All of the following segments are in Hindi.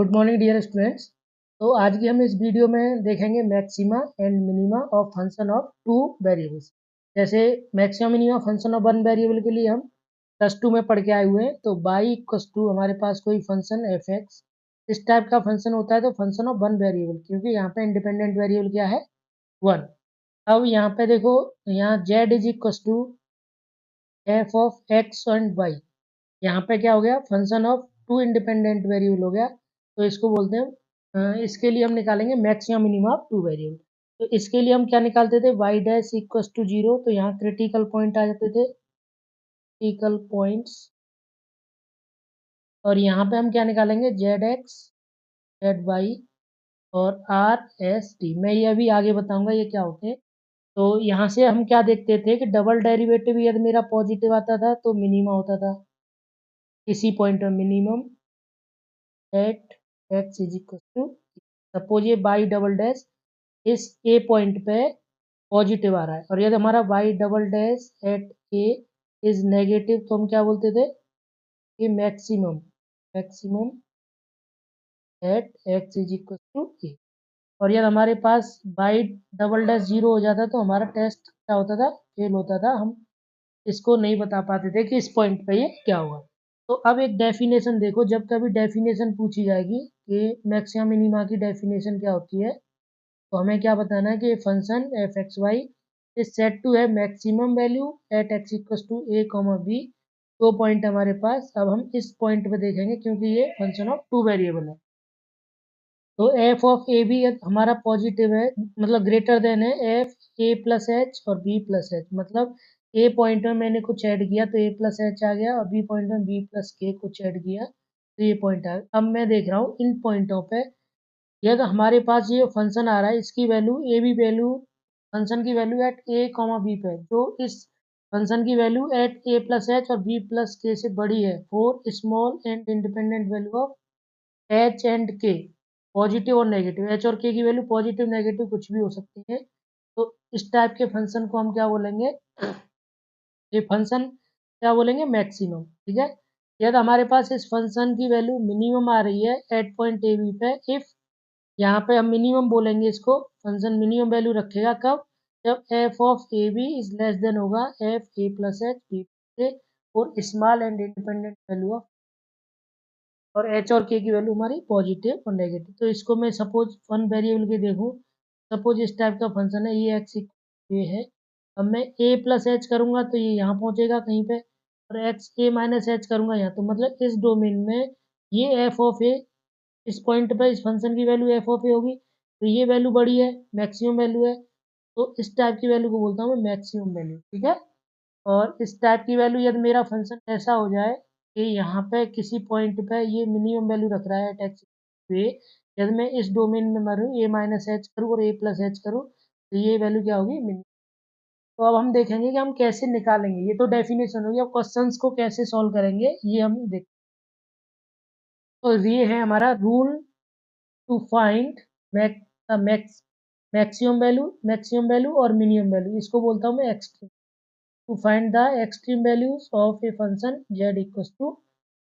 Good morning dear students. तो आज की हम इस वीडियो में देखेंगे maxima and minima of function of two variables. जैसे maxima minima function of one variable के लिए हम +2 में पढ़ के आए हुए हैं। तो बाई इक्वस टू हमारे पास कोई फंक्शन एफ एक्स इस टाइप का फंक्शन होता है तो फंक्शन ऑफ वन वेरिएबल, क्योंकि यहाँ पे इंडिपेंडेंट वेरिएबल क्या है, वन। अब यहाँ पे देखो, यहाँ Z is equals to F of X and Y. यहाँ पे क्या हो गया, function of two independent variable हो गया। तो इसको बोलते हैं इसके लिए हम निकालेंगे maximum minimum of two variable. तो इसके लिए हम क्या निकालते थे, Y dash equals to zero. तो यहाँ क्रिटिकल पॉइंट आ जाते थे, क्रिटिकल पॉइंट्स। और यहाँ पे हम क्या निकालेंगे, जेड एक्स, जेड वाई और आर एस टी। मैं ये अभी आगे बताऊंगा ये क्या होते हैं। तो यहाँ से हम क्या देखते थे कि डबल डेरिवेटिव यदि मेरा पॉजिटिव आता था तो मिनिमा होता था इसी पॉइंट में, minimum at x is equal to, suppose ये by double dash is a point पे पॉजिटिव आ रहा है और यदि हमारा y double dash at a is negative, तो हम क्या बोलते थे कि maximum, maximum at x is equal to a. और यदि हमारे पास वाई डबल डैश जीरो हो जाता तो हमारा टेस्ट क्या होता था, फेल होता था। हम इसको नहीं बता पाते थे कि इस पॉइंट पे ये क्या हुआ। तो अब एक डेफिनेशन देखो, जब कभी डेफिनेशन पूछी जाएगी कि मैक्सिमम मिनिमा की डेफिनेशन क्या होती है, तो हमें क्या बताना है कि function f x y is set to है maximum value at x equal to a comma b. दो पॉइंट हमारे पास, अब हम इस पॉइंट पे देखेंगे क्योंकि ये फंक्शन ऑफ टू वेरिएबल है। तो एफ ऑफ ए भी हमारा पॉजिटिव है, मतलब ग्रेटर देन है एफ ए प्लस एच और बी प्लस एच। मतलब ए पॉइंट में मैंने कुछ ऐड किया तो ए प्लस एच आ गया, और बी पॉइंट में बी प्लस के कुछ ऐड किया तो ये पॉइंट आ गया। अब मैं देख रहा हूँ इन पॉइंटों पे, यदि हमारे पास ये फंक्शन आ रहा है, इसकी value A B value, function की value at A comma B पे, जो इस फंक्शन की value at A plus H और बी प्लस के से बड़ी है, for small and independent value of H and K, positive और नेगेटिव। एच और के की वैल्यू पॉजिटिव नेगेटिव कुछ भी हो सकती है। तो इस टाइप के फंक्शन को हम क्या बोलेंगे, ये फंक्शन क्या बोलेंगे, मैक्सिमम। ठीक है, यदि हमारे पास इस फंक्शन की वैल्यू मिनिमम आ रही है एट पॉइंट ए बी पे, इफ यहाँ पे हम मिनिमम बोलेंगे इसको, फंक्शन मिनिमम वैल्यू रखेगा कब, जब f of a b is less than होगा f a plus h b से, और small and independent value of, और एच और के की वैल्यू हमारी पॉजिटिव और नेगेटिव। तो इसको मैं सपोज वन वेरिएबल के देखूँ, सपोज इस टाइप का फंक्शन है, ये एक्स ये है। अब मैं ए प्लस एच करूँगा तो ये यहाँ पहुँचेगा कहीं पे, और एक्स ए माइनस एच करूँगा यहाँ, तो मतलब इस डोमेन में ये एफ ऑफ ए, इस पॉइंट पर इस फंक्शन की वैल्यू एफ ऑफ ए होगी, तो ये वैल्यू बड़ी है, मैक्सिमम वैल्यू है। तो इस टाइप की वैल्यू को बोलता हूँ मैं मैक्सिमम वैल्यू। ठीक है, और इस टाइप की वैल्यू यदि मेरा फंक्शन ऐसा हो जाए कि यहाँ पे किसी पॉइंट पे ये मिनिमम वैल्यू रख रहा है टैक्स पे, यदि मैं इस डोमेन में मारूँ ए माइनस एच करूँ और ए प्लस एच करूँ, तो ये वैल्यू क्या होगी, मिनिमम। तो अब हम देखेंगे कि हम कैसे निकालेंगे, ये तो डेफिनेशन होगी। अब क्वेश्चंस को कैसे सॉल्व करेंगे ये हम देख। तो ये है हमारा rule to find maximum value, maximum value और मिनिमम वैल्यू, इसको बोलता हूँ मैं extreme. To find the extreme values of a function z equal to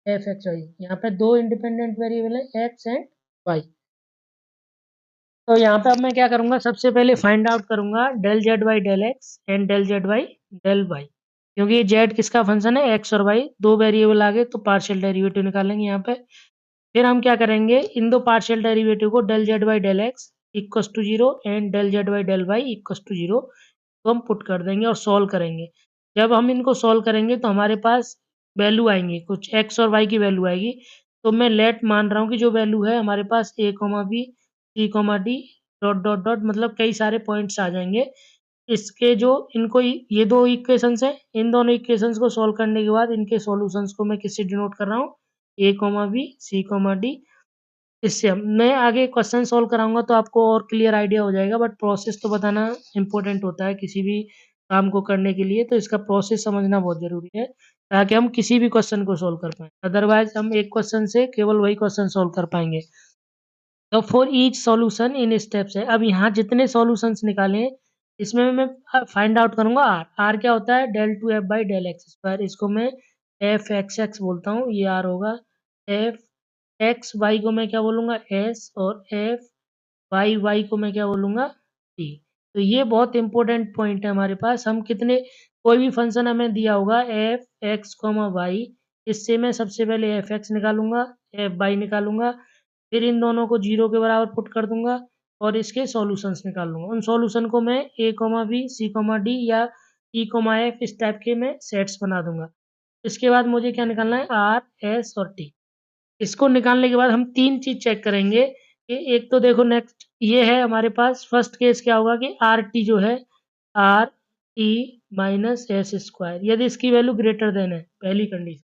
F x Y. यहाँ पे दो इंडिपेंडेंट वेरिएबल है एक्स एंड वाई। तो यहाँ पे अब मैं क्या करूँगा, सबसे पहले फाइंड आउट करूँगा del Z Y del X and del Z Y del Y, क्योंकि ये जेड किसका फंक्शन है, एक्स और वाई, दो वेरिएबल आ गए तो पार्शियल डेरिवेटिव निकालेंगे यहाँ पे। फिर हम क्या करेंगे, इन दो पार्शियल डेरिवेटिव को del Z Y del X equals to zero and del Z Y del Y equals to zero को हम पुट कर देंगे और सॉल्व करेंगे। जब हम इनको सॉल्व करेंगे तो हमारे पास वैल्यू आएंगी, कुछ एक्स और वाई की वैल्यू आएगी। तो मैं लेट मान रहा हूँ कि जो वैल्यू है हमारे पास a comma b c comma d dot dot dot, मतलब कई सारे पॉइंट्स आ जाएंगे। इसके जो इनको ये दो इक्वेशंस हैं, इन दोनों इक्वेशंस को सॉल्व करने के बाद इनके सॉल्यूशंस को मैं किससे डिनोट कर रहा हूँ, a comma b c comma d. इससे हम मैं आगे क्वेश्चन सॉल्व कराऊंगा तो आपको और क्लियर आइडिया हो जाएगा, बट प्रोसेस तो बताना इंपॉर्टेंट होता है किसी भी काम को करने के लिए। तो इसका प्रोसेस समझना बहुत जरूरी है ताकि हम किसी भी क्वेश्चन को सॉल्व कर पाएं, अदरवाइज हम एक क्वेश्चन से केवल वही क्वेश्चन सॉल्व कर पाएंगे। तो for each solution in steps है। अब यहाँ जितने सॉल्यूशंस निकाले इसमें मैं फाइंड आउट करूंगा आर। आर क्या होता है, del two F by del X square, इसको मैं एफ एक्स एक्स बोलता हूँ, ये आर होगा एफ एक्स वाई को मैं क्या बोलूँगा एस, और एफ वाई वाई को मैं क्या बोलूँगा टी। तो ये बहुत इंपॉर्टेंट पॉइंट है हमारे पास। हम कितने कोई भी फंक्शन हमें दिया होगा एफ एक्स कॉमा वाई, इससे मैं सबसे पहले एफ एक्स निकालूंगा, एफ वाई निकालूंगा, फिर इन दोनों को जीरो के बराबर पुट कर दूंगा और इसके सॉल्यूशंस निकाल लूंगा। उन सॉल्यूशन को मैं ए comma b, c comma D या ई कॉमा एफ इस टाइप के मैं सेट्स बना दूंगा। इसके बाद मुझे क्या निकालना है आर एस और टी। इसको निकालने के बाद हम तीन चीज चेक करेंगे कि एक तो देखो नेक्स्ट ये है हमारे पास फर्स्ट केस क्या होगा कि आर टी जो है r T minus S square, यदि इसकी वैल्यू ग्रेटर देन है पहली कंडीशन,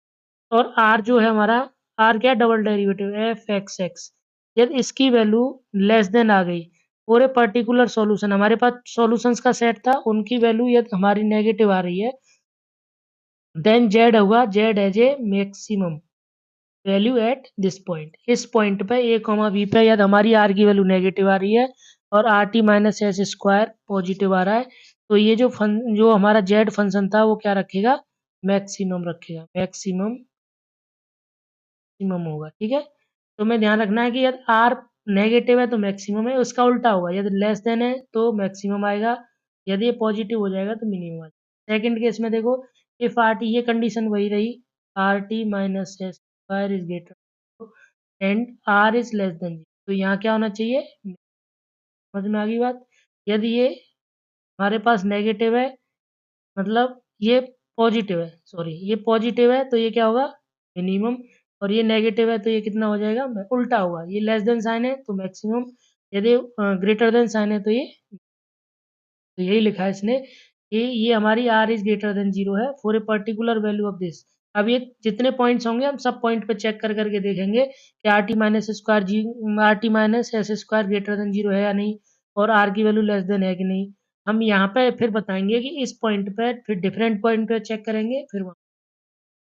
और आर जो है हमारा आर क्या double derivative F x x, यदि इसकी वैल्यू लेस देन आ गई और ए पर्टिकुलर सॉल्यूशन, हमारे पास सॉल्यूशंस का सेट था, उनकी वैल्यू यदि हमारी नेगेटिव आ रही है, देन जेड होगा Z as a maximum value at this point. इस पॉइंट पे ए कॉमा बी पे यदि हमारी आर की वैल्यू नेगेटिव आ रही है और r T minus S square positive आ रहा है, तो ये जो हमारा जेड फंक्शन था वो क्या रखेगा मैक्सिमम रखेगा, मैक्सिमम मैक्सिमम होगा। ठीक है, तो मैं ध्यान रखना है कि यदि आर नेगेटिव है तो मैक्सिमम है, उसका उल्टा होगा, यदि लेस देन है तो मैक्सिमम आएगा, यदि ये पॉजिटिव हो जाएगा तो मिनिमम आएगा। सेकंड केस में देखो इफ आर टी, ये कंडीशन वही रही, r T minus S square is greater and r is less than g, तो यहाँ क्या होना चाहिए, समझ में आ गई बात। यदि ये हमारे पास नेगेटिव है, मतलब ये पॉजिटिव है, सॉरी ये पॉजिटिव है तो ये क्या होगा मिनिमम, और ये नेगेटिव है तो ये कितना हो जाएगा उल्टा होगा, ये लेस देन साइन है तो मैक्सिमम, यदि ग्रेटर देन साइन है तो ये, तो यही लिखा है इसने कि ये हमारी r is greater than zero है for a particular value of this. अब ये जितने पॉइंट्स होंगे हम सब पॉइंट पे चेक कर करके देखेंगे कि r T minus square g, r T minus S square greater than zero है या नहीं, और आर की वैल्यू लेस देन है कि नहीं। हम यहाँ पे फिर बताएंगे कि इस पॉइंट पे फिर डिफरेंट पॉइंट पे चेक करेंगे, फिर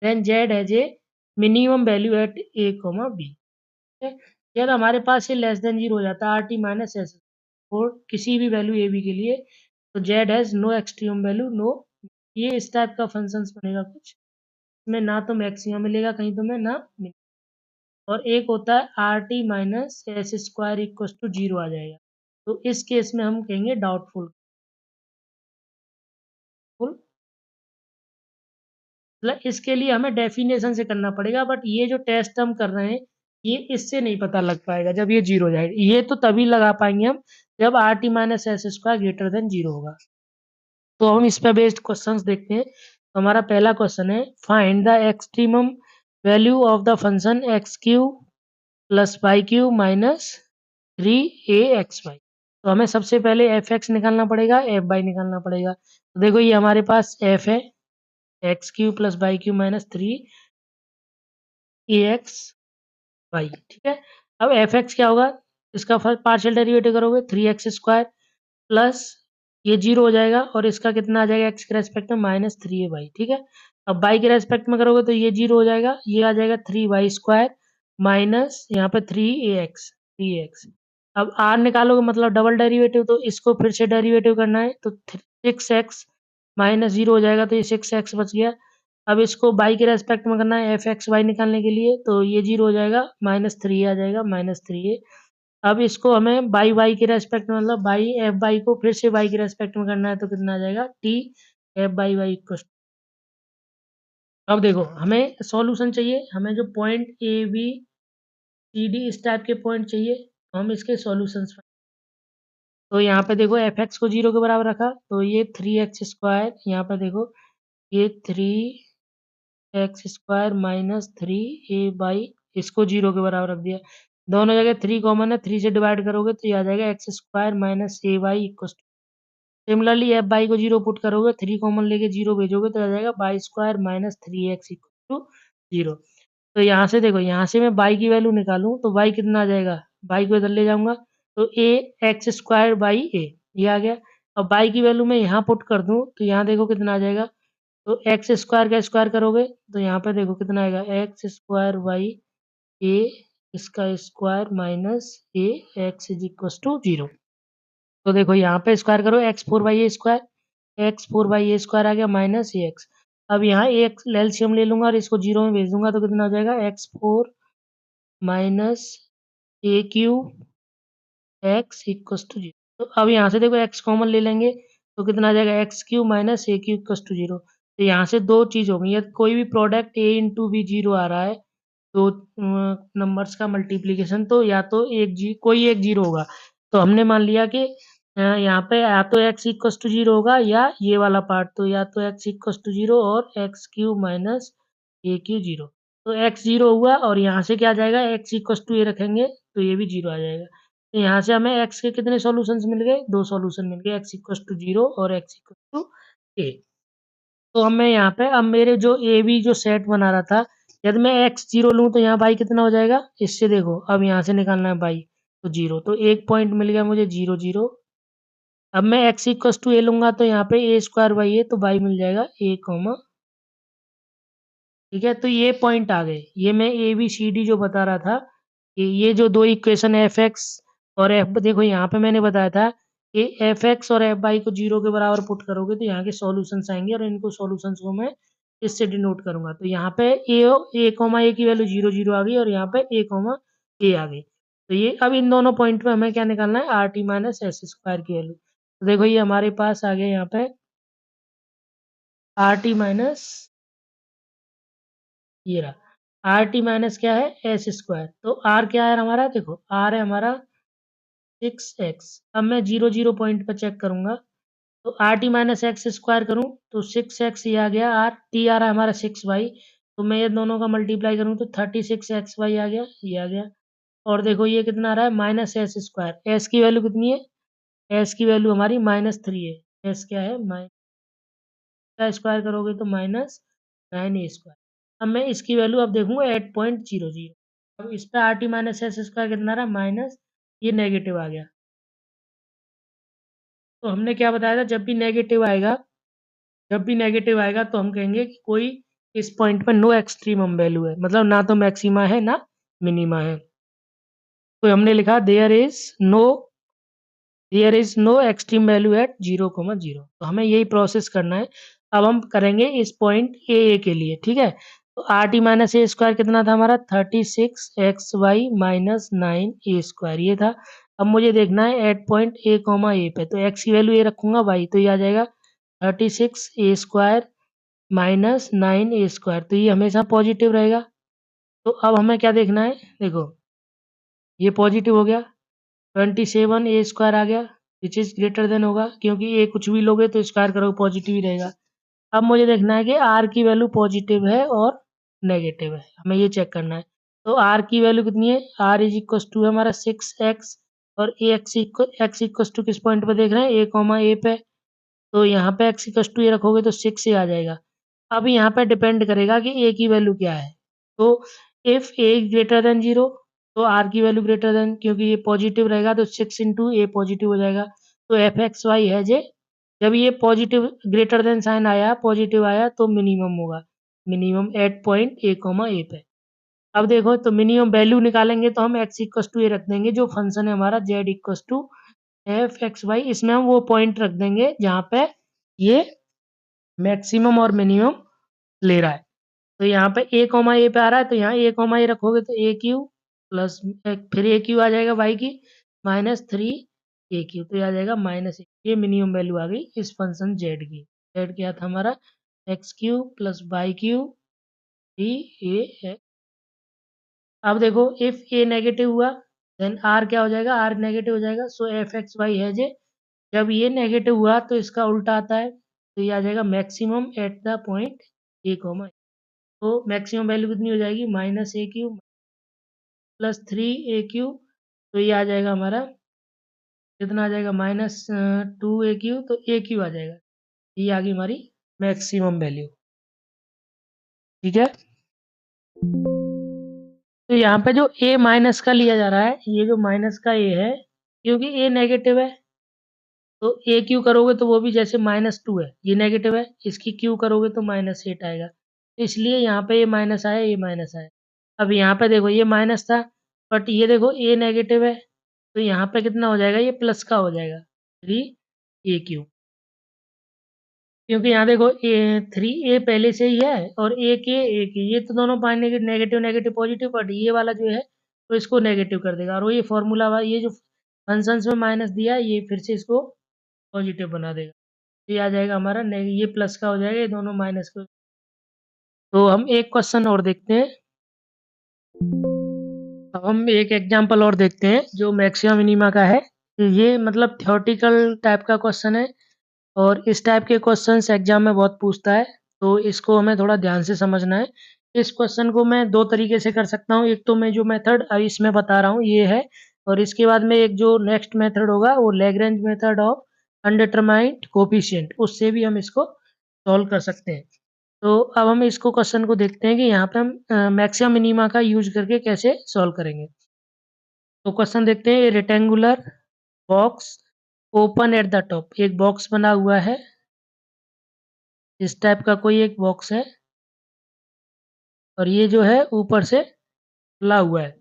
then Z as a minimum value at A comma B. यदि हमारे पास ये लेस देन जीरो हो जाता है आर टी माइनस एस और किसी भी वैल्यू ए बी के लिए, तो Z has no extreme value no, ये इस टाइप का फंक्शन बनेगा कुछ, इसमें ना तो मैक्सिमम मिलेगा कहीं तो में ना मिलेगा। और एक होता है r T minus S square equal to zero आ जाएगा, तो इस केस में हम कहेंगे डाउटफुल, मतलब इसके लिए हमें डेफिनेशन से करना पड़ेगा, बट ये जो टेस्ट हम कर रहे हैं ये इससे नहीं पता लग पाएगा जब ये जीरो हो जाएगा, ये तो तभी लगा पाएंगे हम जब R T minus S square greater than zero होगा। तो हम इस पे बेस्ड क्वेश्चंस देखते हैं। तो हमारा पहला क्वेश्चन है find the extremum value of the function X cube plus Y cube minus three A x Y. तो हमें सबसे पहले एफ एक्स निकालना पड़ेगा, एफ वाई निकालना पड़ेगा। तो देखो ये हमारे पास एफ है x cube plus Y cube minus three ए एक्स वाई। ठीक है, अब एफ एक्स क्या होगा, इसका पार्शियल डेरिवेटिव करोगे थ्री एक्स स्क्वायर प्लस ये जीरो हो जाएगा और इसका कितना आ जाएगा एक्स के रेस्पेक्ट में माइनस थ्री ए वाई। ठीक है, अब वाई के रेस्पेक्ट में करोगे तो ये जीरो हो जाएगा, ये आ जाएगा थ्री वाई स्क्वायर माइनस यहाँ पे थ्री एक्स। अब आर निकालोगे मतलब डबल डेरिवेटिव, तो इसको फिर से डेरिवेटिव करना है, तो सिक्स एक्स माइनस जीरो हो जाएगा, तो ये सिक्स एक्स बच गया। अब इसको बाई के रेस्पेक्ट में करना है एफ एक्स वाई निकालने के लिए, तो ये जीरो हो जाएगा माइनस थ्री आ जाएगा माइनस थ्री ए। अब इसको हमें बाई वाई के रेस्पेक्ट में, मतलब बाई एफ बाई को फिर से वाई के रेस्पेक्ट में करना है, तो कितना आ जाएगा T F by Y equal. अब देखो हमें सॉल्यूशन चाहिए, हमें जो point A B C D इस टाइप के पॉइंट चाहिए, तो हम इसके सॉल्यूशंस, तो यहाँ पे देखो एफ एक्स को जीरो के बराबर रखा, तो ये थ्री एक्स स्क्वायर, यहाँ पे देखो ये three x square minus three a y, इसको जीरो के बराबर रख दिया, दोनों जगह थ्री कॉमन है, थ्री से डिवाइड करोगे तो ये आ जाएगा x square minus a y equal. Similarly f y को जीरो पुट करोगे, थ्री कॉमन लेके जीरो भेजोगे तो आ जाएगा y square minus three x equal to zero. तो यहाँ से देखो, यहाँ से मैं बाई की वैल्यू निकालूं तो बाई कितना आ जाएगा, बाई को इधर ले जाऊंगा तो ए एक्स स्क्वायर बाई ए, ये आ गया। अब बाई की वैल्यू मैं यहाँ पुट कर दूं तो यहाँ देखो कितना आ जाएगा, तो एक्स स्क्वायर का स्क्वायर करोगे तो यहाँ पे देखो कितना आएगा एक्स स्क्वायर बाई ए, इसका square minus a x is equal to zero. तो देखो यहाँ पे स्क्वायर करो x four by a square, x four by a square आ गया माइनस ए एक्स। अब यहाँ एक एलसीएम ले लूंगा और इसको जीरो में भेज दूंगा तो कितना हो जाएगा X four minus A cube X equals to zero. तो अब यहाँ से देखो एक्स कॉमन ले लेंगे तो कितना आ जाएगा, X cube minus A cube equals to zero. तो यहाँ से दो चीज़ हो गई है, कोई भी product a into b zero आ रहा है तो नंबर्स का मल्टीप्लीकेशन तो या तो कोई एक जीरो होगा। तो हमने मान लिया कि यहाँ पे या तो एक्स इक्वस टू जीरो होगा या ये वाला पार्ट, तो या तो एक्स इक्वस टू जीरो और x cube minus A Q zero. तो एक्स जीरो हुआ और यहाँ से क्या आ जाएगा, एक्स इक्वस टू ए रखेंगे तो ये भी जीरो आ जाएगा। तो यहाँ से हमें एक्स के कितने सॉल्यूशंस मिल गए, दो सॉल्यूशन मिल गए, एक्स इक्वस टू जीरो और एक्स इक्वस टू ए। तो हमें यहाँ पे अब मेरे जो ए बी जो सेट बना रहा था, यदि मैं एक्स जीरो लूँ तो यहाँ बाई कितना हो जाएगा, इससे देखो अब यहाँ से निकालना है बाई, तो जीरो, तो एक पॉइंट मिल गया मुझे जीरो जीरो। अब मैं एक्स इक्वस टू ए लूंगा तो यहाँ पे ए स्क्वायर बाई ए, तो बाई मिल जाएगा ए कॉमा। ठीक है, तो ये पॉइंट आ गए, ये मैं ए बी सी डी जो बता रहा था कि ये जो दो इक्वेशन एफ एक्स और एफ, देखो यहाँ पे मैंने बताया था कि एफ एक्स और एफ बाई को जीरो के बराबर पुट करोगे तो यहाँ के सॉल्यूशंस आएंगे और इनको सॉल्यूशंस को मैं इससे डिनोट करूंगा। तो यहाँ पे ए कॉमा ए की वैल्यू जीरो जीरो आ गई और यहाँ पे ए कॉमा ए आ गई। तो ये अब इन दोनों पॉइंट पे हमें क्या निकालना है, r T minus S square की वैल्यू। तो देखो ये हमारे पास आ गया यहाँ पे आर टी माइनस, ये रहा आर टी माइनस क्या है, एस स्क्वायर। तो आर क्या है हमारा, देखो आर है हमारा 6x। अब मैं जीरो जीरो पॉइंट पर चेक करूंगा तो R T minus x square करूँ तो 6x ये आ गया, आर टी आ रहा है हमारा 6y, तो मैं ये दोनों का मल्टीप्लाई करूँ तो 36xy आ गया, ये आ गया। और देखो ये कितना आ रहा है, माइनस एस स्क्वायर, एस की वैल्यू कितनी है, एस की वैल्यू हमारी -3 है। एस क्या है, माइनस का स्क्वायर करोगे तो -9a स्क्वायर। अब मैं इसकी वैल्यू अब देखूंगा 8.00। अब इस पे R T minus S square कितना रहा, माइनस, ये नेगेटिव आ गया। तो हमने क्या बताया था, जब भी नेगेटिव आएगा तो हम कहेंगे कि कोई इस पॉइंट पर नो एक्सट्रीमम वैल्यू है, मतलब ना तो मैक्सिमा है ना मिनिमा है। तो हमने लिखा there is no extreme value at 0,0। तो हमें यही प्रोसेस करना है। अब हम करेंगे इस पॉइंट ए के लिए, ठीक है। तो आर टी माइनस ए स्क्वायर कितना था हमारा, 36xy माइनस 9a स्क्वायर, ये था। अब मुझे देखना है eight point a comma a पे, तो एक्स की वैल्यू ए रखूंगा वाई, तो ये आ जाएगा 36a square minus 9a square, तो ये हमेशा पॉजिटिव रहेगा। तो अब हमें क्या देखना है, देखो ये पॉजिटिव हो गया, 27a स्क्वायर आ गया, विच इज़ ग्रेटर देन होगा, क्योंकि ए कुछ भी लोगे तो स्क्वायर करोगे पॉजिटिव ही रहेगा। अब मुझे देखना है कि आर की वैल्यू पॉजिटिव है और नेगेटिव है, हमें ये चेक करना है। तो आर की वैल्यू कितनी है, आर इज इक्वस टू है हमारा 6x, और एक्स इक्वस टू किस पॉइंट पे देख रहे हैं, ए कॉमा ए पे। तो यहाँ पे एक्स इक्वस टू ए रखोगे तो 6 आ जाएगा। अब यहाँ पे डिपेंड करेगा कि ए की वैल्यू क्या है। तो if A greater than zero तो आर की वैल्यू ग्रेटर देन, क्योंकि ये पॉजिटिव रहेगा तो 6 इंटू ए पॉजिटिव हो जाएगा। तो एफ एक्स वाई है जे, जब ये पॉजिटिव ग्रेटर देन साइन आया, पॉजिटिव आया, तो मिनिमम होगा, minimum at point a comma a पे। अब देखो तो मिनिमम वैल्यू निकालेंगे तो हम एक्स इक्वस टू ए रख देंगे, जो फंक्शन है हमारा Z equals to F x Y, इसमें हम वो पॉइंट रख देंगे जहाँ पे ये मैक्सिमम और मिनिमम ले रहा है। तो यहाँ पे ए कॉमा ए पे आ रहा है, तो यहाँ ए कॉमा ए रखोगे तो ए क्यू प्लस, फिर ए क्यू आ जाएगा वाई की -3 ए क्यू, तो ये आ जाएगा माइनस, ये मिनिमम वैल्यू आ गई इस फंक्शन जेड की। जेड क्या था हमारा, X cube plus Y cube D A. अब देखो इफ ए नेगेटिव हुआ देन आर क्या हो जाएगा, आर नेगेटिव हो जाएगा, सो एफ एक्स वाई है जे, जब ये नेगेटिव हुआ तो इसका उल्टा आता है, तो ये आ जाएगा maximum at the point a comma. तो मैक्सिमम वैल्यू कितनी हो जाएगी, -a Q plus 3a Q, तो ये आ जाएगा हमारा कितना आ जाएगा, -2a क्यू, तो ए क्यू आ जाएगा। ये आ गई हमारी मैक्सिमम वैल्यू, ठीक है। तो यहाँ पे जो ए माइनस का लिया जा रहा है, ये जो माइनस का ए है, क्योंकि ए नेगेटिव है तो ए क्यू करोगे तो वो भी जैसे -2 है, ये नेगेटिव है, इसकी क्यू करोगे तो -8 आएगा, तो इसलिए यहाँ पे ये माइनस आया, ये माइनस आया। अब यहाँ पे देखो ये माइनस था, बट ये देखो ए नेगेटिव है, तो यहाँ पे कितना हो जाएगा, ये प्लस का हो जाएगा 3a क्यू, क्योंकि यहाँ देखो ए 3a पहले से ही है और ए के ये तो दोनों पाने के नेगेटिव नेगेटिव पॉजिटिव, बट ये वाला जो है तो इसको नेगेटिव कर देगा, और ये फॉर्मूला ये जो फंक्शंस में माइनस दिया है ये फिर से इसको पॉजिटिव बना देगा। तो ये आ जाएगा हमारा ये प्लस का हो जाएगा, ये दोनों माइनस का। तो हम एक क्वेश्चन और देखते हैं। अब हम एक एग्जांपल और देखते हैं जो मैक्सिमा मिनिमा का है। ये मतलब थ्योरेटिकल टाइप का क्वेश्चन है, और इस टाइप के क्वेश्चंस एग्जाम में बहुत पूछता है, तो इसको हमें थोड़ा ध्यान से समझना है। इस क्वेश्चन को मैं दो तरीके से कर सकता हूँ। एक तो मैं जो मेथड इसमें बता रहा हूँ ये है, और इसके बाद में एक जो नेक्स्ट मेथड होगा वो Lagrange method of undetermined coefficient, उससे भी हम इसको सॉल्व कर सकते हैं। तो अब हम इसको क्वेश्चन को देखते हैं कि यहाँ पे हम मैक्सिमा मिनिमा का यूज करके कैसे सॉल्व करेंगे। तो क्वेश्चन देखते हैं। Rectangular box open at the top, एक बॉक्स बना हुआ है, इस टाइप का कोई एक बॉक्स है, और ये जो है ऊपर से खुला हुआ है,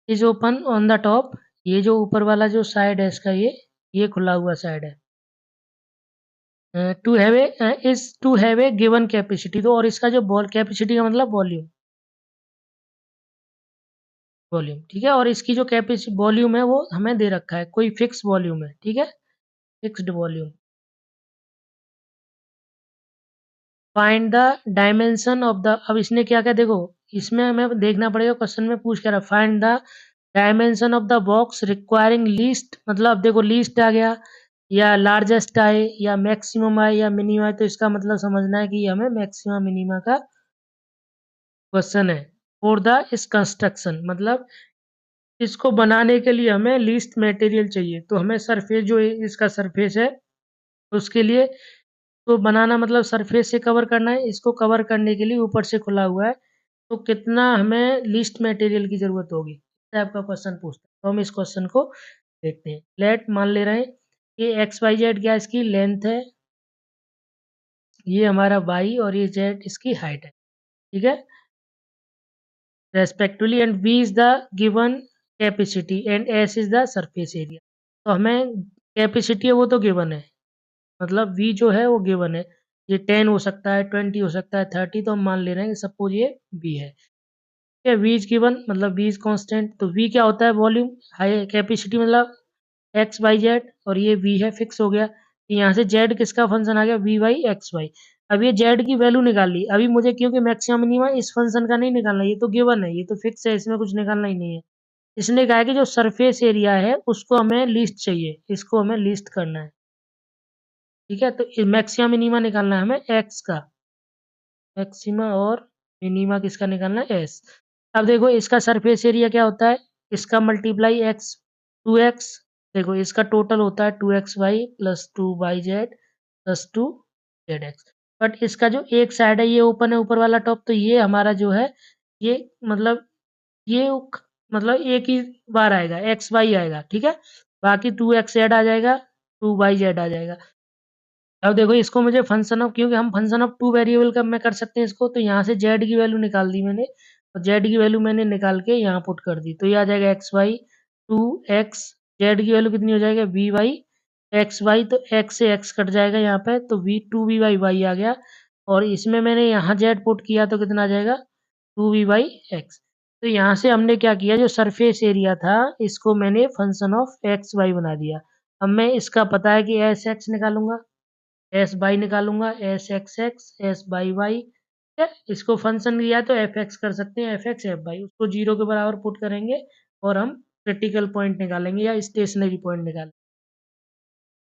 is open on the top. ये जो ऊपर वाला जो साइड है इसका, ये खुला हुआ साइड है। To have a given capacity, तो और इसका जो बॉल कैपेसिटी का मतलब वॉल्यूम, वॉल्यूम ठीक है, और इसकी जो कैपेसिटी वॉल्यूम है वो हमें दे रखा है, कोई फिक्स वॉल्यूम है, ठीक है, fixed volume. Find the dimension of the, अब इसने क्या क्या देखो, इसमें हमें देखना पड़ेगा, क्वेश्चन में पूछ कर रहा find the dimension of the box requiring least, मतलब अब देखो लीस्ट आ गया, या लार्जेस्ट आए, या मैक्सिमम आए, या मिनिमम आए, तो इसका मतलब समझना है कि हमें मैक्सिमम मिनिमा का क्वेश्चन है। फॉर द इस कंस्ट्रक्शन, मतलब इसको बनाने के लिए हमें लीस्ट मटेरियल चाहिए, तो हमें सरफेस जो इसका सरफेस है उसके लिए, तो बनाना मतलब सरफेस से कवर करना है, इसको कवर करने के लिए ऊपर से खुला हुआ है, तो कितना हमें लीस्ट मटेरियल की जरूरत होगी, इस टाइप का क्वेश्चन पूछता है। तो हम इस क्वेश्चन को देखते हैं। लेट मान ले रहे हैं कि एक्स वाई जेड क्या इसकी लेंथ है, ये हमारा वाई, और ये जेड इसकी हाइट है, ठीक है, respectively, and v is the given capacity and s is the surface area. तो हमें कैपेसिटी है वो तो गिवन है, मतलब v जो है वो गिवन है, ये 10 हो सकता है, 20 हो सकता है, 30, तो हम मान ले रहे हैं कि सपोज ये v है, ठीक है, v इज गिवन, मतलब v इज कांस्टेंट। तो v क्या होता है, वॉल्यूम, हाई कैपेसिटी मतलब एक्स वाई जेड, और ये वी है, फिक्स हो गया। यहाँ से जेड किसका फंक्शन आ गया, वी वाई एक्स वाई। अब ये जेड की वैल्यू निकाल ली, अभी मुझे क्योंकि मैक्सिमम मिनिमम इस फंक्शन का नहीं निकालना, ये तो गिवन है, ये तो फिक्स है, इसमें कुछ निकालना ही नहीं है। इसने कहा है कि जो सरफेस एरिया है उसको हमें लिस्ट चाहिए, इसको हमें लिस्ट करना है, ठीक है, तो मैक्सिमम मिनिमा निकालना है हमें एक्स का, मैक्सिमा, और मिनिमा किसका निकालना है, एस। अब देखो इसका सरफेस एरिया क्या होता है, इसका मल्टीप्लाई एक्स, 2x, देखो इसका टोटल होता है 2xy plus 2yz plus 2zx। But इसका जो एक साइड है ये ओपन है, ऊपर वाला टॉप, तो ये हमारा जो है ये मतलब ये मतलब एक ही बार आएगा, एक्स वाई आएगा, ठीक है, बाकी 2xz आ जाएगा, 2yz आ जाएगा। अब देखो इसको मुझे फंक्शन ऑफ, क्योंकि हम फंक्शन ऑफ टू वेरिएबल का में कर सकते हैं इसको, तो यहाँ से जेड की वैल्यू निकाल दी मैंने, और जेड की वैल्यू मैंने निकाल के यहाँ पुट कर दी, तो ये आ जाएगा एक्स वाई, 2x, जेड की वैल्यू कितनी हो जाएगा, वी वाई एक्स वाई, तो एक्स से एक्स कट जाएगा यहाँ पे, तो v two v y y आ गया, और इसमें मैंने यहाँ जेड पुट किया तो कितना आ जाएगा, 2 वी वाई एक्स। तो यहाँ से हमने क्या किया, जो सरफेस एरिया था इसको मैंने फंक्शन ऑफ एक्स वाई बना दिया। अब मैं इसका पता है कि एस एक्स निकालूंगा, एस बाई निकालूंगा, S X X, S by Y, ठीक है, इसको फंक्शन लिया है तो एफ एक्स कर सकते हैं, एफ एक्स एफ बाई, उसको जीरो के बराबर पुट करेंगे, और हम क्रिटिकल पॉइंट निकालेंगे या स्टेशनरी पॉइंट निकालेंगे।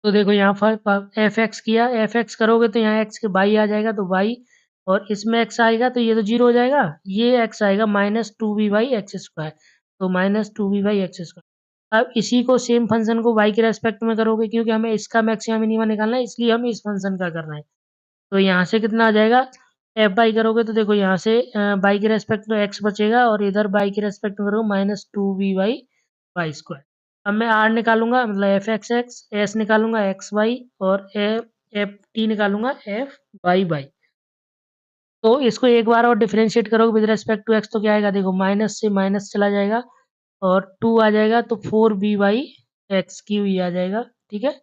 तो देखो यहाँ पर एफ एक्स किया, एफ एक्स करोगे तो यहाँ एक्स के बाई आ जाएगा, तो वाई, और इसमें एक्स आएगा तो ये तो जीरो हो जाएगा, ये एक्स आएगा -2v/x², तो -2v/x²। अब इसी को सेम फंक्शन को y के रेस्पेक्ट में करोगे, क्योंकि हमें इसका मैक्सिमम मिनिमम निकालना है, इसलिए हम इस फंक्शन का कर रहे हैं। तो यहाँ से कितना आ जाएगा, एफ बाई करोगे तो देखो यहाँ से बाई के रेस्पेक्ट में एक्स बचेगा, और इधर बाई के रेस्पेक्ट में करोगे -2v/y²। अब मैं आर निकालूंगा, मतलब एफ एक्स एक्स, एस निकालूंगा एक्स वाई, और एफ टी निकालूंगा एफ वाई बाई। तो इसको एक बार और डिफरेंशिएट करोगे विद रेस्पेक्ट टू एक्स, तो क्या आएगा, देखो माइनस से माइनस चला जाएगा, और 2 आ जाएगा, तो 4v/x³ आ जाएगा, ठीक है।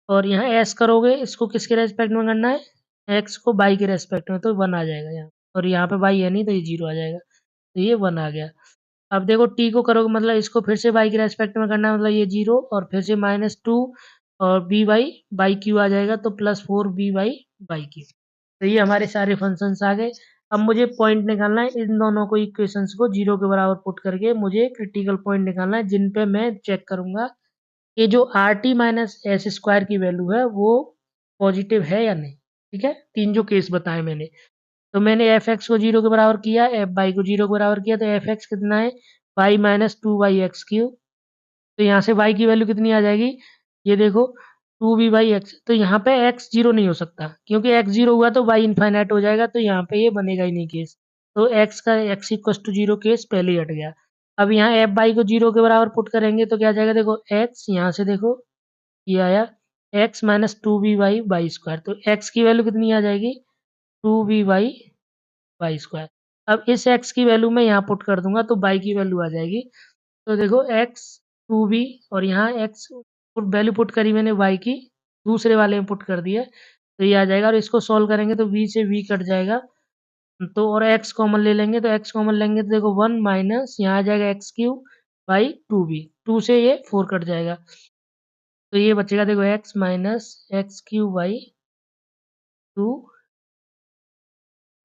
और यहाँ एस करोगे, इसको किसके रेस्पेक्ट में करना है, एक्स को बाई के रेस्पेक्ट में, तो 1 आ जाएगा यहाँ, और यहाँ पे बाई है नहीं तो ये 0 आ जाएगा, तो ये 1 आ गया। अब देखो टी को करोगे मतलब इसको फिर से वाई के रेस्पेक्ट में करना है, मतलब ये 0 और फिर से -2 और बी वाई बाई क्यू आ जाएगा, तो +4 बी वाई बाई क्यू। तो ये हमारे सारे फंक्शंस आ गए। अब मुझे पॉइंट निकालना है इन दोनों को, इक्वेशंस को 0 के बराबर पुट करके मुझे क्रिटिकल पॉइंट निकालना है, जिन पे मैं चेक करूंगा कि जो R T minus S square की वैल्यू है वो पॉजिटिव है या नहीं। ठीक है, 3 जो केस बताए मैंने, तो मैंने एफ एक्स को 0 के बराबर किया, एफ वाई को 0 के बराबर किया, तो एफ एक्स कितना है वाई -2y(x3)। तो यहाँ से y की वैल्यू कितनी आ जाएगी, ये देखो 2b/x। तो यहाँ पे x 0 नहीं हो सकता, क्योंकि x 0 हुआ तो y इनफाइनाइट हो जाएगा, तो यहाँ पे ये बनेगा ही नहीं केस। तो x का x = 0 केस पहले ही हट गया। अब यहाँ एफ वाई को 0 के बराबर पुट करेंगे तो क्या आ जाएगा, देखो x यहाँ से देखो ये आया x -2b/y²। तो x की वैल्यू कितनी आ जाएगी 2b/y²। अब इस x की वैल्यू मैं यहाँ पुट कर दूंगा तो y की वैल्यू आ जाएगी। तो देखो x 2b और यहाँ x वैल्यू पुट करी मैंने y की, दूसरे वाले में पुट कर दिया, तो ये आ जाएगा। और इसको सॉल्व करेंगे तो v से v कट जाएगा, तो और x कॉमन ले लेंगे, तो x कॉमन लेंगे तो देखो 1 माइनस यहाँ आ जाएगा x³ 2 से ये 4 कट जाएगा, तो ये बचेगा देखो x - x³/2,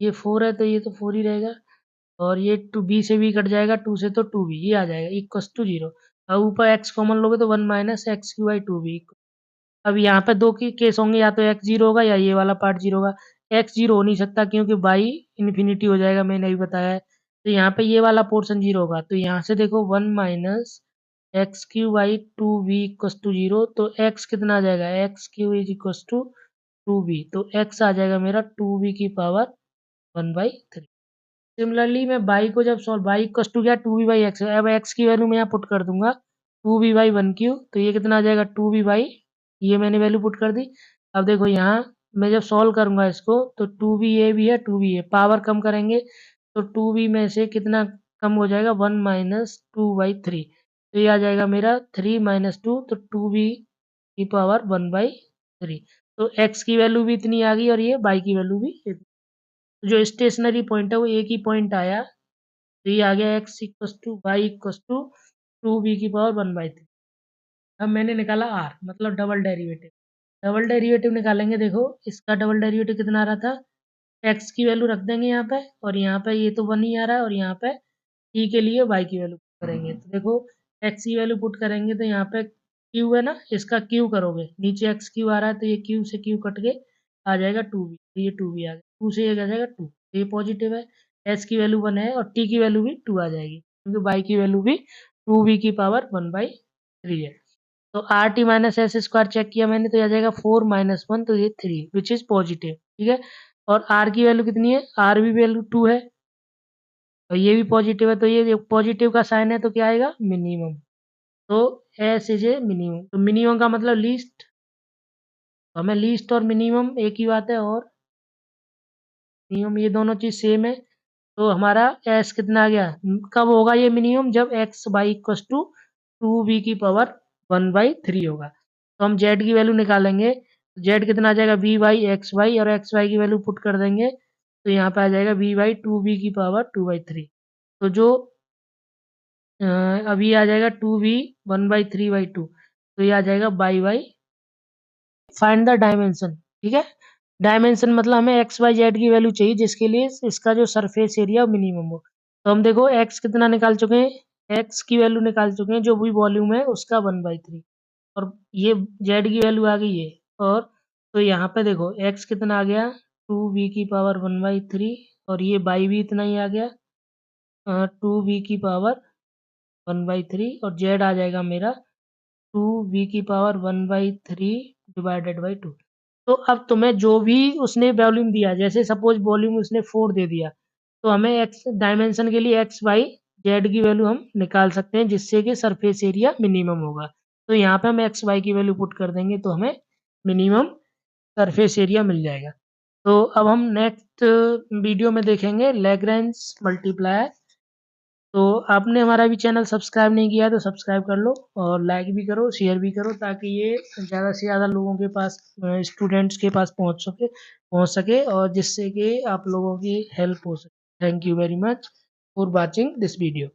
ये 4 है तो ये तो 4 ही रहेगा, और ये 2b से भी कट जाएगा, 2 से तो 2b, ये आ जाएगा = 0। अब ऊपर x कॉमन लोगे तो 1 माइनस x³/2b। अब यहाँ पे दो की केस होंगे, या तो x 0 होगा या ये वाला पार्ट 0 होगा। x 0 हो नहीं सकता क्योंकि y इन्फिनिटी हो जाएगा, मैंने अभी बताया है। तो यहाँ पे ये वाला पोर्शन 0 होगा, तो यहाँ से देखो 1 माइनस x³/2b = 0। तो x कितना आ जाएगा, x³ = 2b, तो x आ जाएगा मेरा 2b की पावर 1/3। सिमिलरली मैं बाई को जब सॉल्व, बाई इक्वस टू क्या 2b/x, अब x की वैल्यू मैं यहाँ पुट कर दूंगा 2b/1 क्यू, तो ये कितना आ जाएगा 2b/, ये मैंने वैल्यू पुट कर दी। अब देखो यहाँ मैं जब सॉल्व करूंगा इसको तो 2b ये भी है 2b है, पावर कम करेंगे तो 2b में से कितना कम हो जाएगा 1 माइनस 2/3, तो ये आ जाएगा मेरा 3 - 2, तो 2b की पावर 1/3। तो x की वैल्यू भी इतनी आ गई और ये y की वैल्यू भी इतनी। जो स्टेशनरी पॉइंट है वो एक ही पॉइंट आया, तो ये आ गया x = y = 2b की पावर 1/3। अब मैंने निकाला r मतलब डबल डेरिवेटिव। डबल डेरिवेटिव निकालेंगे, देखो इसका डबल डेरिवेटिव कितना आ रहा था, x की वैल्यू रख देंगे यहाँ पे, और यहाँ पे ये तो 1 ही आ रहा है, और यहाँ पे t के लिए y की वैल्यू पुट करेंगे, तो देखो x की वैल्यू पुट करेंगे तो यहाँ पे q है ना, इसका q करोगे, नीचे x³ आ रहा है तो ये q से q कट के आ जाएगा 2b, तो ये 2b आ गया, 2 से ये आ जाएगा 2, तो ये पॉजिटिव है। s की वैल्यू 1 है और t की वैल्यू भी 2 आ जाएगी, क्योंकि y की वैल्यू भी 2b की पावर 1/3 है। तो R T minus S square check किया मैंने, तो आ जाएगा 4 - 1, तो ये 3 विच इज पॉजिटिव। ठीक है, और आर की वैल्यू कितनी है, आर भी वैल्यू 2 है और ये भी पॉजिटिव है, तो ये पॉजिटिव का साइन है तो क्या आएगा मिनिमम। तो एस इज ए मिनिमम, तो मिनिमम का मतलब लीस्ट, तो हमें लीस्ट और मिनिमम एक ही बात है, और मिनिमम ये दोनों चीज सेम है। तो हमारा एस कितना आ गया, कब होगा ये मिनिमम, जब x Y equals to 2b की पावर 1/3 होगा। तो हम जेड की वैल्यू निकालेंगे, जेड कितना आ जाएगा vy(xy), और xy की वैल्यू पुट कर देंगे, तो यहाँ पे आ जाएगा vy 2b की पावर 2/3। तो जो अभी आ जाएगा 2b 1/3/2, तो ये आ जाएगा by Y. Find the dimension, ठीक है, डायमेंशन मतलब हमें एक्स वाई जेड की वैल्यू चाहिए जिसके लिए इसका जो सरफेस एरिया मिनिमम हो। तो हम देखो एक्स कितना निकाल चुके हैं, एक्स की वैल्यू निकाल चुके हैं, जो भी वॉल्यूम है उसका 1/3, और ये जेड की वैल्यू आ गई है। और तो यहाँ पे देखो एक्स कितना आ गया 2b की पावर 1/3, और ये बाई भी इतना ही आ गया 2b की पावर 1/3, और जेड आ जाएगा मेरा 2b की पावर 1/3 डिवाइडेड बाई 2। तो अब तुम्हें जो भी उसने वॉल्यूम दिया, जैसे सपोज वॉल्यूम उसने 4 दे दिया, तो हमें एक्स डायमेंशन के लिए एक्स वाई जेड की वैल्यू हम निकाल सकते हैं, जिससे कि सरफेस एरिया मिनिमम होगा। तो यहाँ पे हम एक्स वाई की वैल्यू पुट कर देंगे तो हमें मिनिमम सरफेस एरिया मिल जाएगा। तो अब हम नेक्स्ट वीडियो में देखेंगे लैग्रेंज मल्टीप्लायर। तो आपने हमारा भी चैनल सब्सक्राइब नहीं किया तो सब्सक्राइब कर लो, और लाइक भी करो शेयर भी करो, ताकि ये ज़्यादा से ज़्यादा लोगों के पास स्टूडेंट्स के पास पहुंच सके और जिससे कि आप लोगों की हेल्प हो सके। Thank you very much for watching this video.